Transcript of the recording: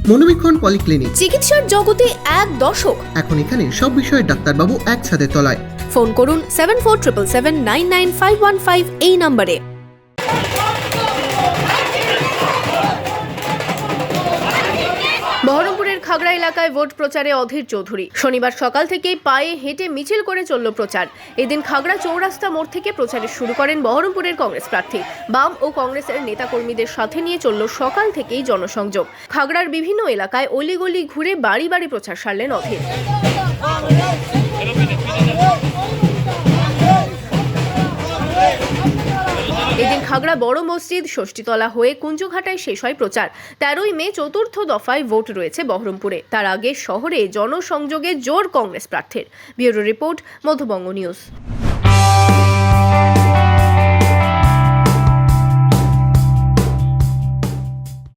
মনোবীক্ষণ polyclinic, চিকিৎসার জগতে এক দশক। এখন এখানে সব বিষয়ে ডাক্তারবাবু এক ছাদের তলায়। ফোন করুন 7477799515 এই নম্বরে। বহরমপুরের খাগড়া এলাকায় ভোট প্রচারে অধীর চৌধুরী। শনিবার সকাল থেকেই পায়ে হেঁটে মিছিল করে চলল প্রচার। এদিন খাগড়া চৌরাস্তা মোড় থেকে প্রচারে শুরু করেন বহরমপুরের কংগ্রেস প্রার্থী। বাম ও কংগ্রেসের নেতাকর্মীদের সাথে নিয়ে চলল সকাল থেকেই জনসংযোগ। খাগড়ার বিভিন্ন এলাকায় অলিগলি ঘুরে বাড়ি বাড়ি প্রচার সারলেন অধীর। এদিন খাগড়া বড় মসজিদ, ষষ্ঠীতলা হয়ে কুঞ্জঘাটায় শেষ হয় প্রচার। 13ই মে চতুর্থ দফায় ভোট রয়েছে বহরমপুরে। তার আগে শহরে জনসংযোগে জোর কংগ্রেস প্রার্থীর। Bureau report, Madhyabanga news.